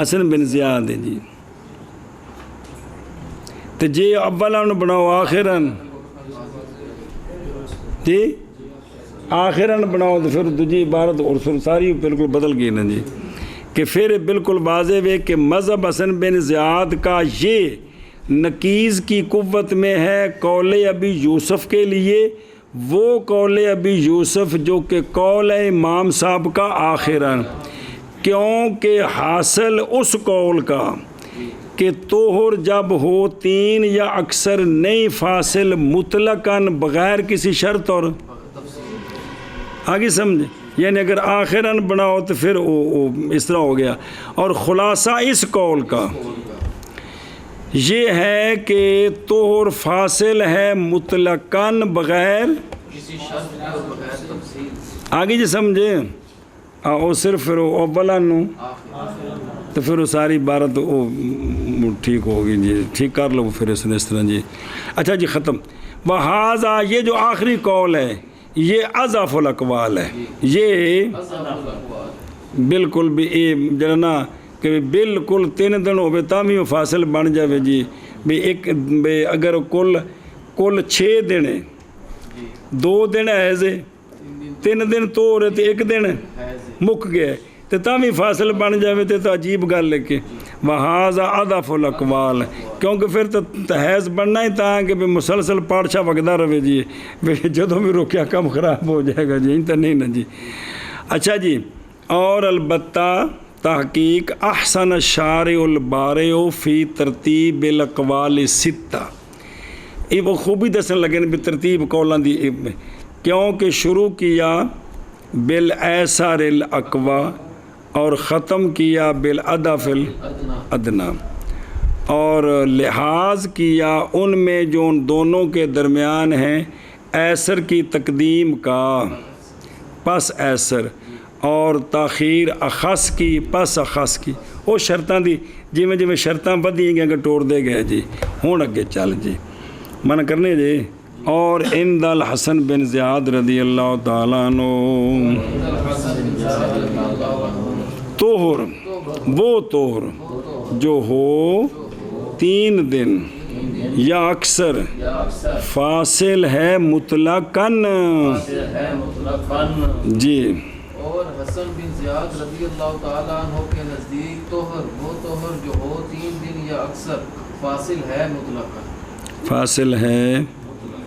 حسن بن زیاد ہے جی تو جی اولاً بناؤ آخراً جی آخراً بناؤ تو پھر دوجی عبارت اور ساری بالکل بدل گئی نا جی کہ پھر بالکل واضح ہے کہ مذہب حسن بن زیاد کا یہ نقیز کی قوت میں ہے قول ابی یوسف کے لیے وہ قول ابی یوسف جو کہ قول امام صاحب کا آخراً کیونکہ حاصل اس قول کا کہ طہر جب ہو 3 یا اکثر نہیں فاصل مطلقاً بغیر کسی شرط اور آگے سمجھے یعنی اگر آخراً بناؤ تو پھر اس طرح ہو گیا اور خلاصہ اس قول کا یہ ہے کہ طہر فاصل ہے مطلقاً بغیر آگے جی سمجھے وہ صرف پھر اولاً تو پھر وہ ساری عبارت ٹھیک ہوگی جی ٹھیک کر لو پھر اس طرح جی اچھا جی ختم وہذا یہ جو آخری قول ہے یہ اضعف الاقوال ہے یہ بالکل بھی جنا کہ بالکل 3 دن ہوئے تامی وہ فاصل بن جاوے جی بھی اگر کل 6 دن ہے 2 دن ایزے 3 دن تو ہو رہے تھے 1 دن مک گئے تو تامی فاصل بن جاوے تو عجیب گل لے کے وہذا اضعف الاقوال کیونکہ پھر تو تحیز بننا ہی تھا کہ مسلسل پاڑچھا وگدا رہے جی جدوں بھی روکیا کم خراب ہو جائے گا جی تو نہیں نا جی اچھا جی اور البتہ تحقیق احسن الشارع البارع فی ترتیب الاقوال 6 یہ وہ خوبی دسن لگے بھی ترتیب قولاں دی کیونکہ شروع کیا بالایسر الاقوی اور ختم کیا بالاضعف الادنی، اور لحاظ کیا ان میں جو ان دونوں کے درمیان ہیں ایسر کی تقدیم کا پس ایسر، اور تاخیر اخص کی پس اخص کی۔ وہ شرطاں دی جویں جویں شرطاں بدھی گئے ٹور دے گئے جی، ہوں اگے چل جی من کرنے جی۔ اور عند الحسن بن زیاد رضی اللہ تعالیٰ عنہ طہر، وہ طہر جو ہو 3 دن یا اکثر فاصل ہے مطلقاً جی۔ اور حسن بن زیاد رضی اللہ تعالیٰ عنہ کے نزدیک طہر وہ طہر جو ہو 3 دن یا اکثر فاصل ہے مطلقاً، فاصل ہے